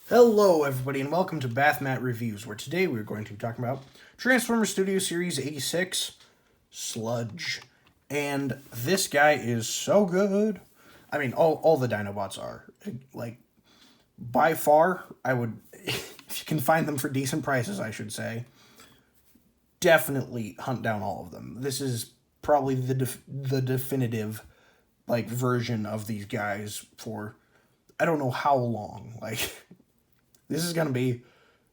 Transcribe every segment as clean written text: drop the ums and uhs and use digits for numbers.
Hello, everybody, and welcome to Bathmat Reviews, where today we're going to be talking about Transformers Studio Series 86, Sludge. And this guy is so good. I mean, all the Dinobots are. Like, by far, I would, if you can find them for decent prices, I should say, definitely hunt down all of them. This is probably the definitive, like, version of these guys for, I don't know how long. Like, this is going to be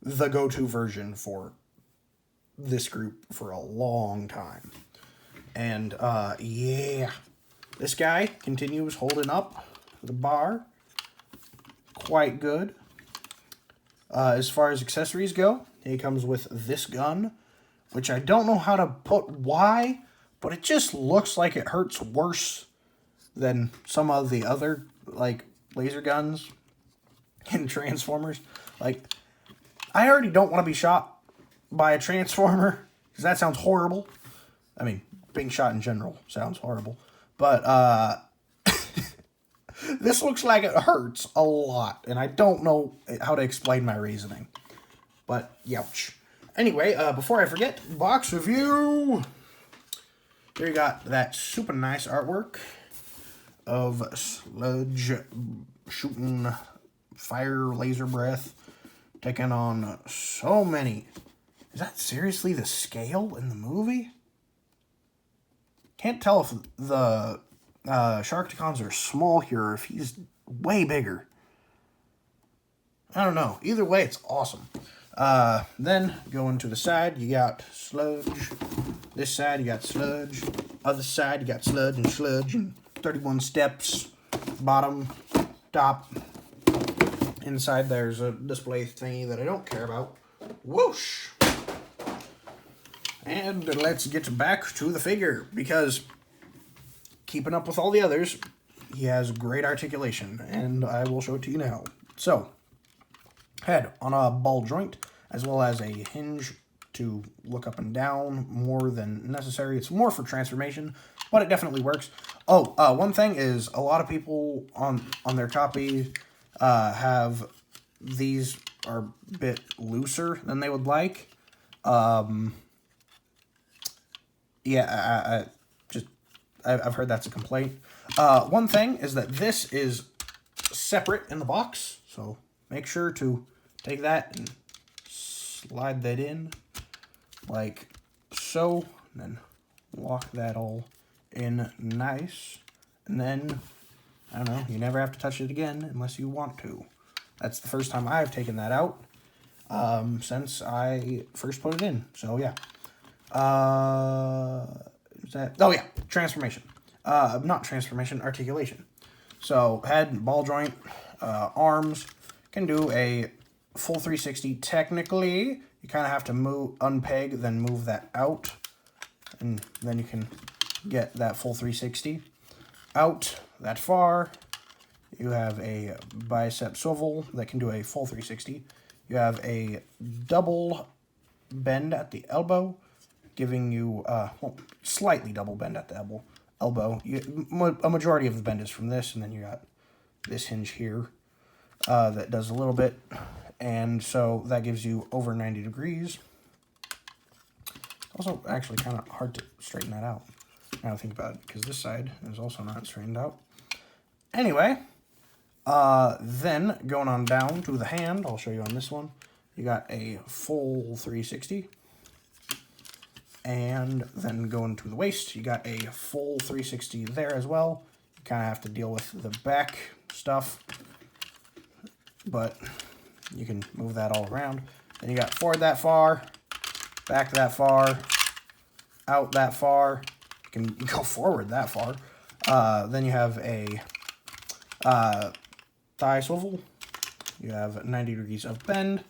the go-to version for this group for a long time. And yeah, this guy continues holding up the bar quite good. As far as accessories go, he comes with this gun, which I don't know how to put why, but it just looks like it hurts worse than some of the other like laser guns in Transformers. Like, I already don't want to be shot by a Transformer, because that sounds horrible. I mean, being shot in general sounds horrible. But, this looks like it hurts a lot, and I don't know how to explain my reasoning. But, youch. Anyway, before I forget, box review! Here you got that super nice artwork of Sludge shooting fire laser breath, taking on so many. Is that seriously the scale in the movie? Can't tell if the Sharkticons are small here or if he's way bigger. I don't know. Either way, it's awesome. Then, going to the side, you got Sludge. This side, you got Sludge. Other side, you got Sludge and Sludge and 31 steps. Bottom, top. Inside there's a display thingy that I don't care about. Whoosh! And let's get back to the figure, because keeping up with all the others, he has great articulation, and I will show it to you now. So, head on a ball joint, as well as a hinge to look up and down more than necessary. It's more for transformation, but it definitely works. Oh, one thing is, a lot of people on their copy have these are a bit looser than they would like. Yeah, I've heard that's a complaint. One thing is that this is separate in the box, so make sure to take that and slide that in like so, and then lock that all in nice, and then, I don't know, you never have to touch it again unless you want to. That's the first time I've taken that out since I first put it in. So, yeah. Is that? Oh, yeah. Transformation. Not transformation, articulation. So, head, ball joint, arms. Can do a full 360. Technically, you kind of have to unpeg, then move that out. And then you can get that full 360. Out that far. You have a bicep swivel that can do a full 360. You have a double bend at the elbow, giving you, well, slightly double bend at the elbow. A majority of the bend is from this, and then you got this hinge here that does a little bit, and so that gives you over 90 degrees. Also, actually kind of hard to straighten that out, now I think about it, because this side is also not straightened out. Anyway, then going on down to the hand, I'll show you on this one. You got a full 360. And then going to the waist, you got a full 360 there as well. You kind of have to deal with the back stuff, but you can move that all around. Then you got forward that far, back that far, out that far. You can go forward that far. Then you have a thigh swivel. You have 90 degrees of bend.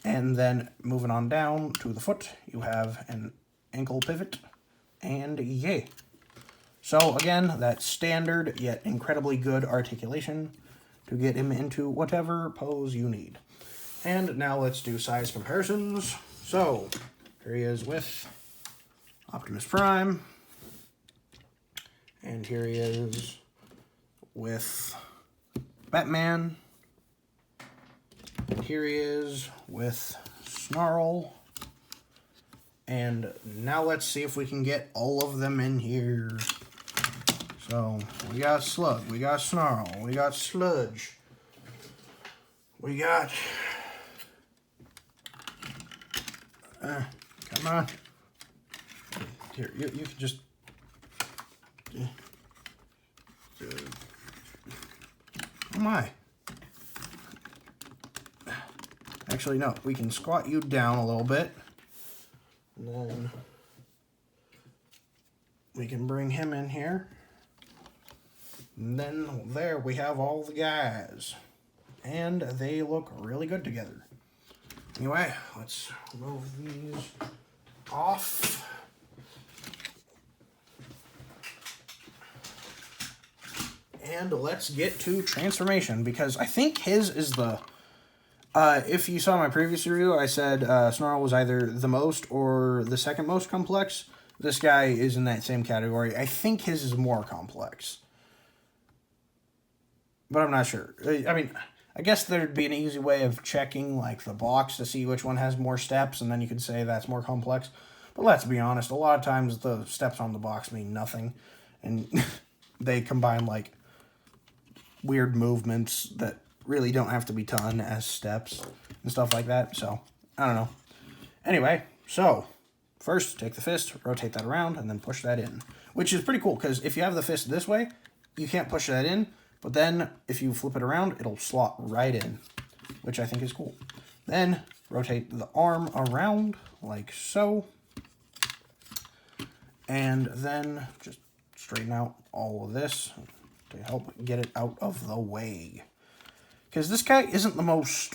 And then moving on down to the foot, you have an ankle pivot, and yay. So again, that's standard yet incredibly good articulation to get him into whatever pose you need. And now let's do size comparisons. So here he is with Optimus Prime, and here he is with Batman, here he is with Snarl. And now let's see if we can get all of them in here. So, we got Slug, we got Snarl, we got Sludge. We got... come on. Here, you can just... oh my. Actually, no. We can squat you down a little bit. And then we can bring him in here. And then there we have all the guys. And they look really good together. Anyway, let's move these off. And let's get to transformation, because I think his is the... if you saw my previous review, I said Snarl was either the most or the second most complex. This guy is in that same category. I think his is more complex. But I'm not sure. I mean, I guess there'd be an easy way of checking like the box to see which one has more steps, and then you could say that's more complex. But let's be honest, a lot of times the steps on the box mean nothing. And they combine like weird movements that really don't have to be done as steps and stuff like that. So, I don't know. Anyway, so first take the fist, rotate that around, and then push that in. Which is pretty cool, because if you have the fist this way, you can't push that in. But then, if you flip it around, it'll slot right in, which I think is cool. Then, rotate the arm around, like so. And then, just straighten out all of this to help get it out of the way. Because this guy isn't the most...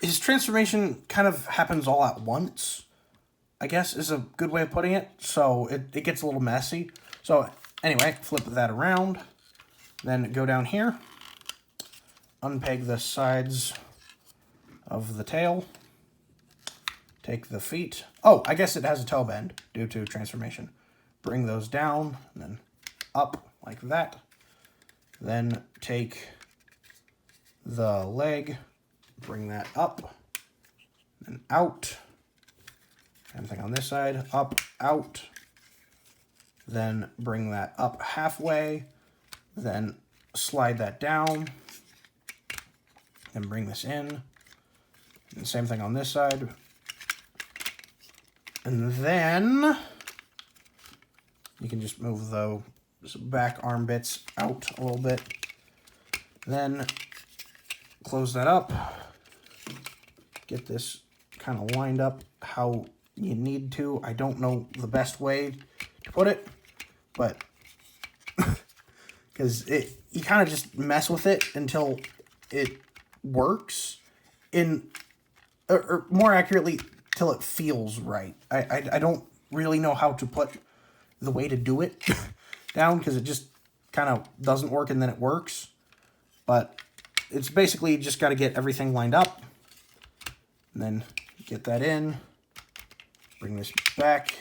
his transformation kind of happens all at once, I guess is a good way of putting it. So it gets a little messy. So anyway, flip that around. Then go down here. Unpeg the sides of the tail. Take the feet. Oh, I guess it has a toe bend due to transformation. Bring those down and then up like that. Then take the leg, bring that up and out. Same thing on this side, up, out. Then bring that up halfway. Then slide that down. Then bring this in. And same thing on this side. And then you can just move the back arm bits out a little bit. Then close that up. Get this kind of lined up how you need to. I don't know the best way to put it, but because you kind of just mess with it until it works or more accurately, till it feels right. I don't really know how to put the way to do it down, because it just kind of doesn't work and then it works. But it's basically just got to get everything lined up and then get that in. Bring this back.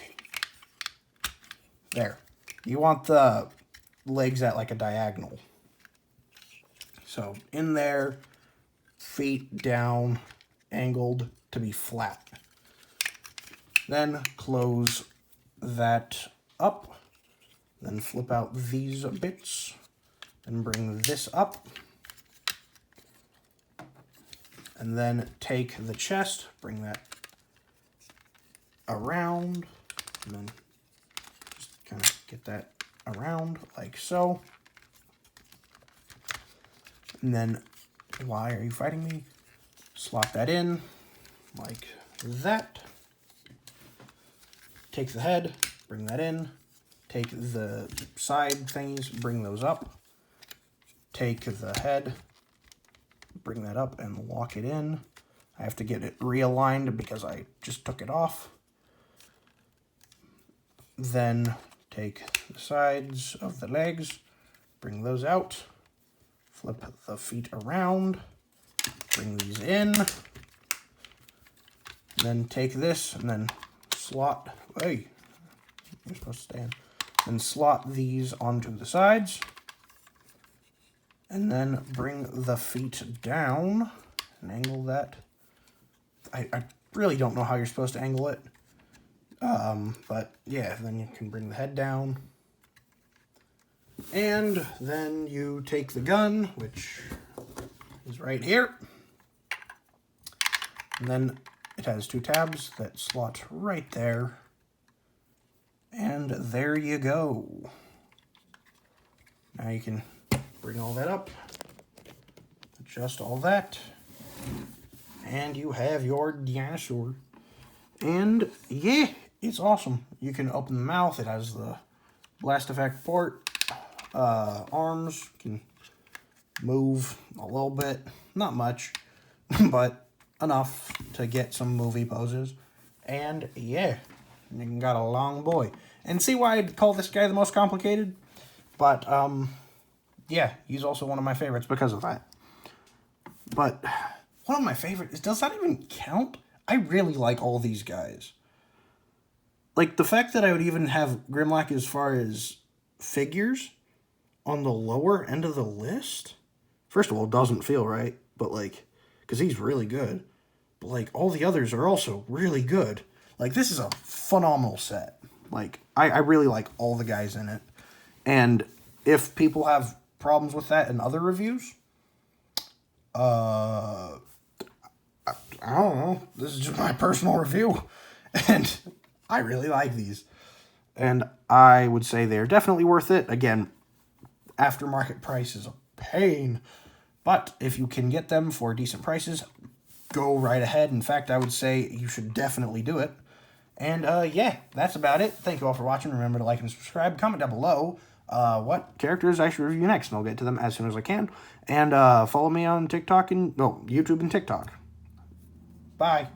There. You want the legs at like a diagonal. So in there, feet down, angled to be flat. Then close that up. Then flip out these bits. Then bring this up. And then take the chest, bring that around, and then just kind of get that around like so. And then, why are you fighting me? Slot that in like that. Take the head, bring that in. Take the side thingies, bring those up. Take the head, bring that up and lock it in. I have to get it realigned because I just took it off. Then take the sides of the legs, bring those out, flip the feet around, bring these in, then take this and then slot, hey, you're supposed to stand, then slot these onto the sides, And then bring the feet down and angle that. I really don't know how you're supposed to angle it. But yeah, then you can bring the head down. And then you take the gun, which is right here. And then it has 2 tabs that slot right there. And there you go. Now you can bring all that up, adjust all that, and you have your dinosaur. And yeah, it's awesome. You can open the mouth. It has the blast effect port. Arms can move a little bit, not much, but enough to get some movie poses. And yeah, you got a long boy. And see why I'd call this guy the most complicated? But yeah, he's also one of my favorites because of that. But one of my favorites, does that even count? I really like all these guys. Like, the fact that I would even have Grimlock as far as figures on the lower end of the list, first of all, doesn't feel right, but like, because he's really good. But like, all the others are also really good. Like, this is a phenomenal set. Like, I really like all the guys in it. And if people have problems with that in other reviews, I don't know. This is just my personal review. And I really like these. And I would say they're definitely worth it. Again, aftermarket price is a pain. But if you can get them for decent prices, go right ahead. In fact, I would say you should definitely do it. And yeah, that's about it. Thank you all for watching. Remember to like and subscribe. Comment down below what characters I should review next, and I'll get to them as soon as I can. And follow me on TikTok and YouTube and TikTok. Bye.